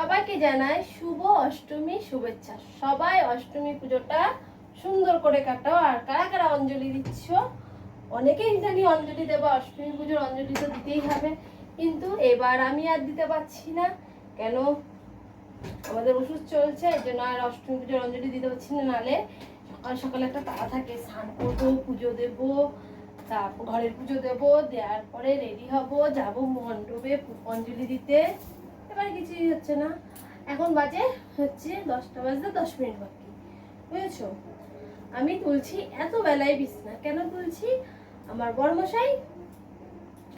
সবাইকে জানাই শুভ অষ্টমী শুভেচ্ছা। সবাই অষ্টমী পুজোটা সুন্দর করে কাটাও। আর কারা কারা অঞ্জলি দিচ্ছ, অনেকেই জানি অঞ্জলি দেবো, অষ্টমী পুজোর অঞ্জলি তো দিতেই হবে, কিন্তু এবার আমি আর দিতে পারছি না। কেন? আমাদের ওষুধ চলছে, এই জন্য আর অষ্টমী পুজোর অঞ্জলি দিতে পারছি না। নাহলে সকাল সকালে একটা তাড়া থাকে, স্নান করবো, পুজো দেবো, তারপর ঘরের পুজো দেবো, দেওয়ার পরে রেডি হব, যাবো মণ্ডপে অঞ্জলি দিতে। এবার কিছুই হচ্ছে না। এখন বাজে হচ্ছে 10টা বাজতে 10 মিনিট বাকি, বুঝেছো? আমি তুলছি এত বেলায় বিছনা। কেন তুলছি? আমার বড়মশাই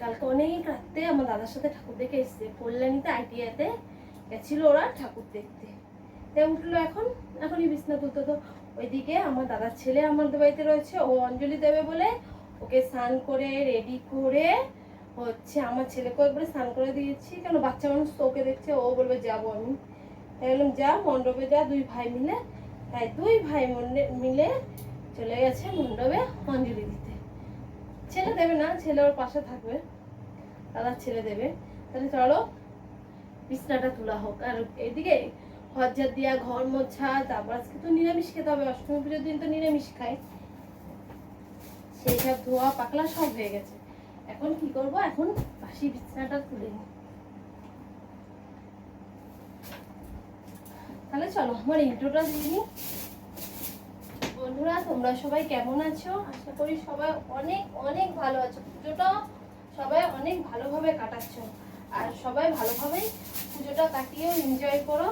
কালকে অনেক রাত্রে আমার দাদার সাথে ঠাকুর দেখে এসছে। কল্যাণীতে আইটিআইতে গেছিল ওরা ঠাকুর দেখতে। তাই উঠলো এখনই বিছনা তুলতে। তো ওইদিকে আমার দাদার ছেলে আমাদের বাড়িতে রয়েছে, ও অঞ্জলি দেবে বলে ওকে স্নান করে রেডি করে হচ্ছে আমার ছেলেকে একবারে স্নান করে দিয়েছি। কেন? বাচ্চা মানুষ তো ওকে দেখছে, ও বলবে যাবো আমি। তাই বললাম যা মণ্ডপে যা, দুই ভাই মিলে। তাই দুই ভাই মিলে চলে গেছে মণ্ডপে অঞ্জলি দিতে। ছেলে দেবে না, ছেলে ওর পাশে থাকবে, দাদার ছেলে দেবে। তাহলে চলো বিছনাটা তোলা হোক। আর এদিকে ঘর ঝাড় দিয়া, ঘর মোছা, তারপর আজকে তো নিরামিষ খেতে হবে, অষ্টমী পুজোর দিন তো নিরামিষ খাই। সেই সব ধোয়া পাকলা সব হয়ে গেছে। এখন কি করব? এখন বাসি বিছনাটা তুলে নিই। তাহলে চলো আমার ইন্ট্রোটা দিয়ে নিই। বন্ধুরা, তোমরা সবাই কেমন আছো? আশা করি সবাই অনেক অনেক ভালো আছো। পুজোটা সবাই অনেক ভালোভাবে কাটাচ্ছ, আর সবাই ভালোভাবেই পুজোটা কাটিয়েও এনজয় করো।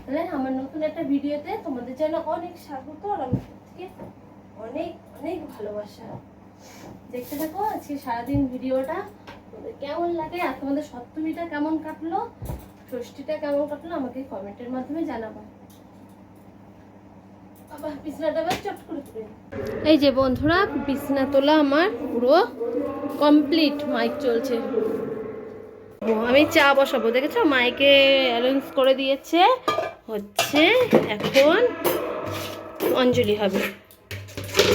তাহলে আমার নতুন একটা ভিডিওতে তোমাদের জন্য অনেক স্বাগত, আর আমার থেকে অনেক অনেক ভালোবাসা। দেখতে থাকো আজকে সারাদিন ভিডিওটা। তোমাদের কেমন লাগে, আর তোমাদের সপ্তমীটা কেমন কাটলো, ষষ্ঠীটা কেমন কাটলো, আমাকে কমেন্টের মাধ্যমে জানাবো। এই যে বন্ধুরা, বিছনা তোলা আমার পুরো কমপ্লিট। মাইক চলছে, আমি চা বসাবো। দেখেছো, মাইকে অ্যারেঞ্জ করে দিয়েছে। হচ্ছে এখন অঞ্জলি হবে।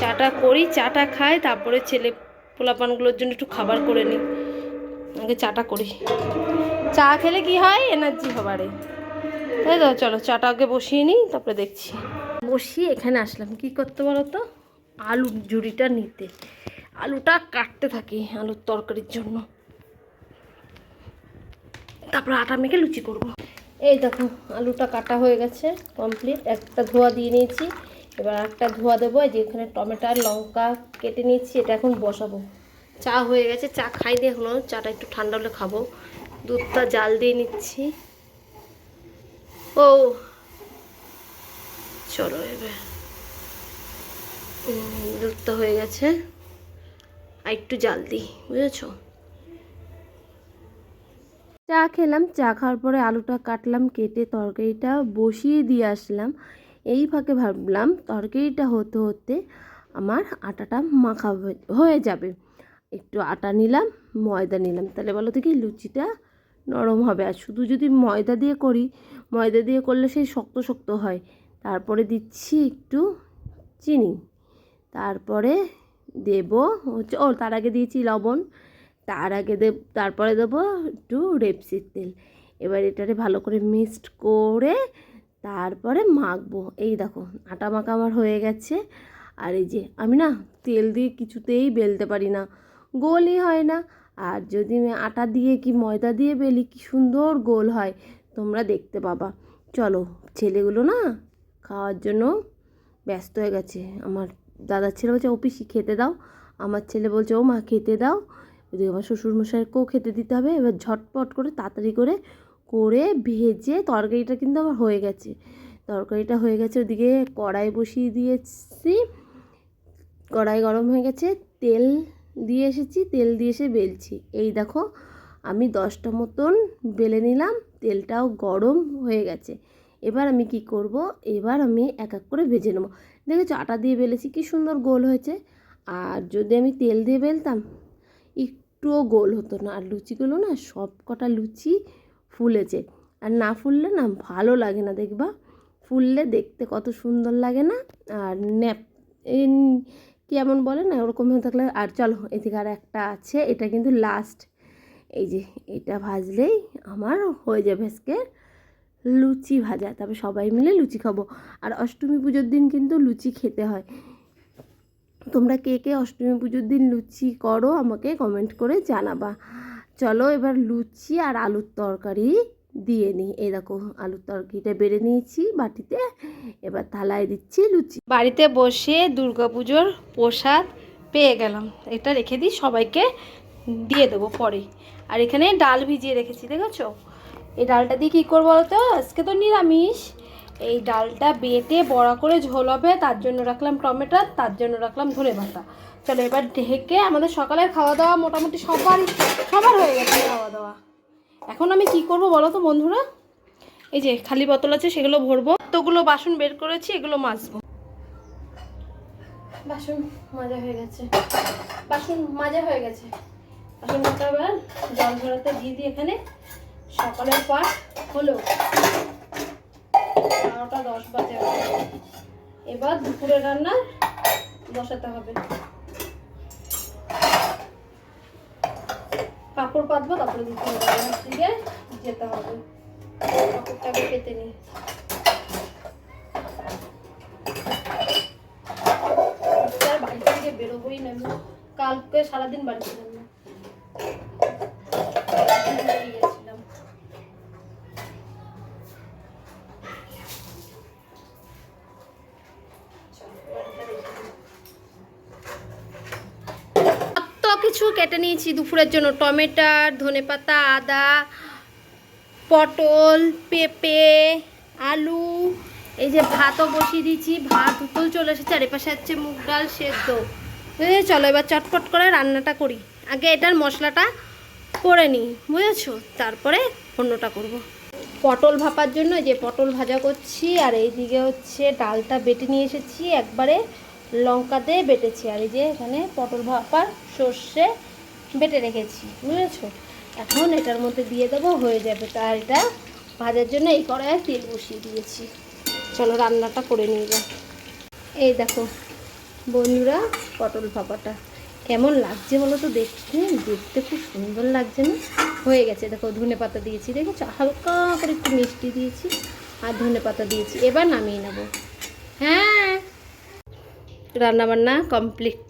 চাটা করি, চাটা খাই, তারপরে ছেলে পোলাপানগুলোর জন্য একটু খাবার করে নিই। আগে চাটা করি। চা খেলে কি হয়? এনার্জি হবারে, তাই তো। চলো চাটা আগে বসিয়ে নিই, তারপরে দেখছি। বসিয়ে এখানে আসলাম কি করতে বলো তো? আলুর ঝুড়িটা নিতে। আলুটা কাটতে থাকি আলুর তরকারির জন্য, তারপর আটা মেখে লুচি করব। এই দেখো আলুটা কাটা হয়ে গেছে কমপ্লিট। একটা ধোয়া দিয়ে নিয়েছি, এবার একটা ধোয়া দেবো। এই যে এখানে টমেটো আর লঙ্কা কেটে নিয়েছি, এটা এখন বসাবো। চা হয়ে গেছে, চা খাই দিয়ে এখনো, চাটা একটু ঠান্ডা হলে খাবো। দুধটা জাল দিয়ে নিচ্ছি। ও চলো এবার দুধটা হয়ে গেছে, আর একটু জাল দিই, বুঝেছো? চা খেলাম, চা খাওয়ার পরে আলুটা কাটলাম, কেটে তরকারিটা বসিয়ে দিয়ে আসলাম। এই ফাঁকে ভাবলাম তরকারিটা হতে হতে আমার আটাটা মাখা হয়ে যাবে। একটু আটা নিলাম, ময়দা নিলাম, তাহলে বলো তো কি লুচিটা নরম হবে। আর শুধু যদি ময়দা দিয়ে করি, ময়দা দিয়ে করলে সেই শক্ত শক্ত হয়। তারপরে দিচ্ছি একটু চিনি, তারপরে দেব হচ্ছে, তার আগে দিয়েছি লবণ, তারপরে দেবো একটু রেপসির তেল। এবার এটারে ভালো করে মিক্সড করে তারপরে মাখবো। এই দেখো আটা মাখা আমার হয়ে গেছে। আর এই যে আমি না তেল দিয়ে কিছুতেই বেলতে পারি না, গোলই হয় না। আর যদি আমি আটা দিয়ে কি ময়দা দিয়ে বেলি, কি সুন্দর গোল হয়, তোমরা দেখতে পাবা। চলো, ছেলেগুলো না খাওয়ার জন্য ব্যস্ত হয়ে গেছে। আমার দাদার ছেলে বলছে ও পিসি খেতে দাও, আমার ছেলে বলছে ও মা খেতে দাও। ওদিকে আমার শ্বশুরমশাইকেও খেতে দিতে হবে। এবার ঝটপট করে তাড়াতাড়ি করে করে ভেজে তরকারিটা কিন্তু আমার হয়ে গেছে। তরকারিটা হয়ে গেছে, ওদিকে কড়াই বসিয়ে দিয়েছি। কড়াই গরম হয়ে গেছে, তেল দিয়ে এসেছি, তেল দিয়ে এসে বেলছি। এই দেখো আমি 10টা মতন বেলে নিলাম, তেলটাও গরম হয়ে গেছে। এবার আমি কি করব? এবার আমি এক এক করে ভেজে নেবো। দেখেছো আটা দিয়ে বেলেছি কি সুন্দর গোল হয়েছে। আর যদি আমি তেল দিয়ে বেলতাম একটুও গোল হতো না। আর লুচিগুলো না সব কটা লুচি ফুলেছে। আর না ফুললে না ভালো লাগে না, দেখবা ফুললে দেখতে কত সুন্দর লাগে না। আর কেমন বলে না ওরকম হয়ে থাকলে। আর চলো এদিকে আর একটা আছে, এটা কিন্তু লাস্ট, এই যে এটা ভাজলেই আমার হয়ে যাবে আজকে লুচি ভাজা। তারপরে সবাই মিলে লুচি খাবো। আর অষ্টমী পুজোর দিন কিন্তু লুচি খেতে হয়। তোমরা কে কে অষ্টমী পুজোর দিন লুচি করো আমাকে কমেন্ট করে জানাবা। চলো এবার লুচি আর আলুর তরকারি দিয়ে নিই। এই দেখো আলুর তরকারিটা বেড়ে নিয়েছি বাটিতে, এবার থালায় দিচ্ছি লুচি। বাড়িতে বসে দুর্গাপুজোর প্রসাদ পেয়ে গেলাম, এটা রেখে দিই, সবাইকে দিয়ে দেবো পরে। আর এখানে ডাল ভিজিয়ে রেখেছি, দেখেছো? এই ডালটা দিয়ে কী করবো বলো তো, আজকে তো নিরামিষ। এই ডালটা বেটে বড়া করে ঝোল হবে, তার জন্য রাখলাম টমেটো, তার জন্য রাখলাম ধনেপাতা। চলো এবার ঢেকে, আমাদের সকালের খাওয়া দাওয়া মোটামুটি সবার হয়ে গেছে খাওয়া দাওয়া। এখন আমি কি করব বলো তো বন্ধুরা, এই যে খালি বোতল আছে সেগুলো ভরবো, তোগুলো বাসন বের করেছি এগুলো মাজবো। বাসন মাজা হয়ে গেছে, বাসন এবার জল ঝরাতে দিয়ে দিই। এখানে সকালের পাট হলো 12:10 বাজে। এবার দুপুরে রান্না বসাতে হবে। কাপড় পাতবো, তারপরে দুপুরে রান্নার দিকে যেতে হবে। কাপড়টাকে পেতে নিই। বাড়ি থেকে বেরোবোই না, কালকে সারাদিন বাড়ি ছিলাম না, গেছিলাম। কিছু কেটে নিয়েছি দুপুরের জন্য, টমেটো, ধনেপাতা, আদা, পটল, পেঁপে, আলু। এই যে ভাতও বসিয়ে দিয়েছি, ভাত উতল চলে এসেছে। আর এপাশে হচ্ছে মুগ ডাল সেদ্ধ। চলো এবার চটপট করে রান্নাটা করি। আগে এটার মশলাটা করে নিই, বুঝেছো? তারপরে অন্যটা করব। পটল ভাপার জন্য যে পটল ভাজা করছি, আর এইদিকে হচ্ছে ডালটা বেটে নিয়ে এসেছি, একবারে লঙ্কা দিয়ে বেটেছি। আর এই যে এখানে পটল ভাপার সর্ষে বেটে রেখেছি, বুঝেছো? এখন এটার মধ্যে দিয়ে দেবো, হয়ে যাবে। তার এটা ভাজার জন্য এই কড়াইয়ে তেল বসিয়ে দিয়েছি। চলো রান্নাটা করে নিয়ে যাও। এই দেখো বন্ধুরা, পটল ভাপাটা কেমন লাগছে বলো তো, দেখতে খুব সুন্দর লাগছে না? হয়ে গেছে। দেখো ধনেপাতা দিয়েছি, দেখেছো? হালকা করে একটু মিষ্টি দিয়েছি আর ধনেপাতা দিয়েছি। এবার নামিয়ে নেব। হ্যাঁ, রান্নাবান্না কমপ্লিট।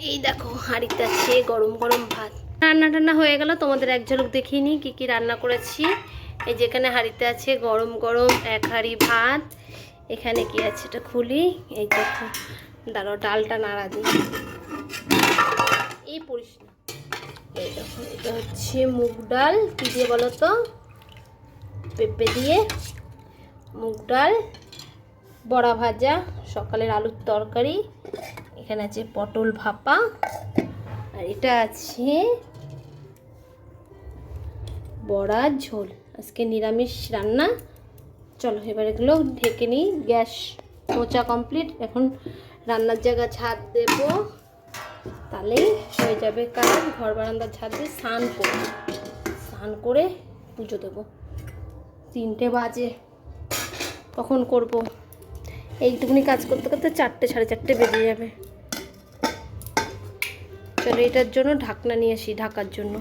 এই দেখো হাঁড়িতে আছে গরম গরম ভাত। রান্না হয়ে গেল, তোমাদের এক ঝলক দেখিয়ে নিই কী কী রান্না করেছি। এই যেখানে হাঁড়িতে আছে গরম গরম এক হাঁড়ি ভাত। এখানে কি আছে এটা খুলি, এই দেখো, দাঁড়াও ডালটা নাড়া দিই, এই পরিস না। এই দেখো এটা হচ্ছে মুগ ডাল, কী দিয়ে বলো তো, পেঁপে দিয়ে মুগ ডাল, বড়া ভাজা, সকালের আলুর তরকারি, এখানে আছে পটল ভাপা, আর এটা আছে বড়ার ঝোল। আজকে নিরামিষ রান্না। চলো এবার এগুলো ঢেকে নিই। গ্যাস মোচা কমপ্লিট, এখন রান্নার জায়গা ঝাড় দেব, তাহলেই হয়ে যাবে কাজ। ঘর বারান্দার ঝাড় দিয়ে স্নান করে পুজো দেবো। 3টে বাজে, কখন করব? এইটুকুনি কাজ করতে করতে 4টে, 4:30 বেজে যাবে। চলো এটার জন্য ঢাকনা নিয়ে আসি, ঢাকার জন্য।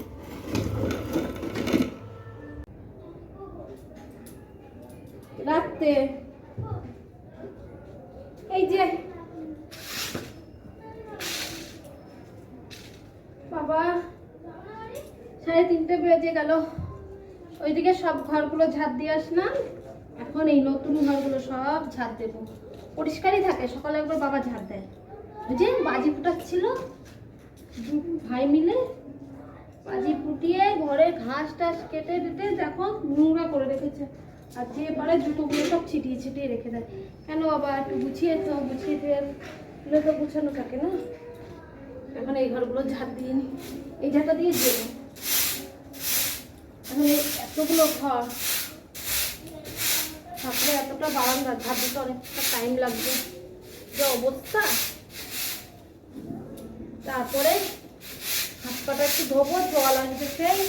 রাখতে এই যে বাবা 3:30 বেজে গেল। ওইদিকে সব ঘরগুলো ঝাড় দিয়ে আসলাম, এখন এই নতুন ঘরগুলো সব ঝাড় দেবো। পরিষ্কারই থাকে, সকালে একবার বাবা ঝাড় দেয়। ওই যে বাজি ফুটাচ্ছিল, ভাই মিলে বাজি ফুটিয়ে ঘরে ঘাস টাস কেটে টেটে দেখো নোংরা করে রেখেছে। আর যে পারে জুতোগুলো সব ছিটিয়ে রেখে দেয়। কেন বাবা, একটু গুছিয়ে তো গুছানো থাকে না। এখন এই ঘরগুলো ঝাড় দিয়ে নি, এই ঝাড়টা দিয়ে দেবো। এখন এতগুলো ঘর, তারপরে এতটা বারান্দা ঝাড় দিতে অনেকটা টাইম লাগবে, যে অবস্থা। তারপরে হাত পাটা একটু ধোবো, জল আসবে সেই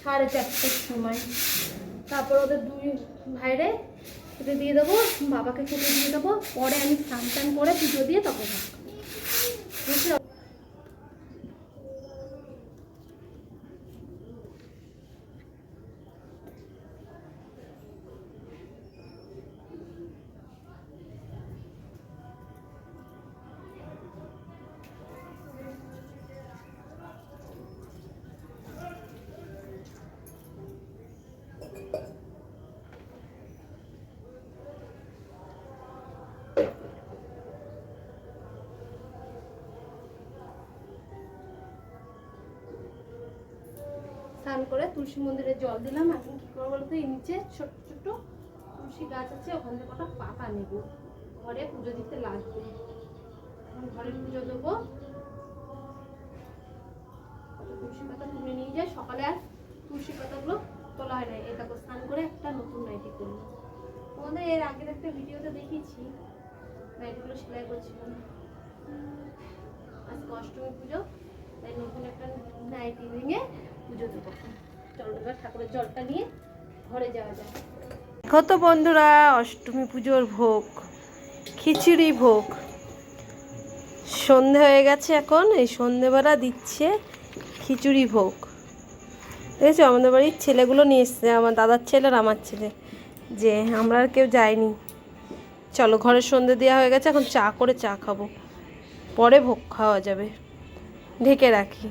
4:30টার সময়। তারপর ওদের 2 ভাইরে খেতে দিয়ে দেবো, বাবাকে খেতে দিয়ে দেবো। পরে আমি স্নান টান করে পুজো দিয়ে তখন বুঝলে। স্নান করে তুলসী মন্দিরে জল দিলাম। এখন কি করবো বলতো, এই নিচে ছোট ছোট তুলসী গাছ আছে, ওখান থেকে কটা পাতা নেব, ঘরে পুজো দিতে লাগবে। এখন ঘরে পুজো দেবো, তুলসী পাতা তুলে নিয়ে যায়। সকালে আর তুলসী পাতাগুলো তোলা হয় না। এই দেখো স্নান করে একটা নতুন নাইটি করবো। তোমাদের এর আগের একটা ভিডিওতে দেখিয়েছি নাইটিগুলো সেলাই করছিলাম। আজকে অষ্টমী পুজো, তাই নতুন একটা নাইটি ভেঙে পুজো দেবো। চলো এবার ঠাকুরের জলটা নিয়ে ঘরে যাওয়া যায়। দেখো তো বন্ধুরা, অষ্টমী পুজোর ভোগ, খিচুড়ি ভোগ। সন্ধে হয়ে গেছে, এখন এই সন্ধেবেলা দিচ্ছে খিচুড়ি ভোগ। দেখেছো আমাদের বাড়ির ছেলেগুলো নিয়ে এসছে, আমার দাদার ছেলে আর আমার ছেলে, যে আমরা আর কেউ যাইনি। চলো ঘরের সন্ধে দেওয়া হয়ে গেছে, এখন চা করে চা খাবো, পরে ভোগ খাওয়া যাবে। ঢেকে রাখি।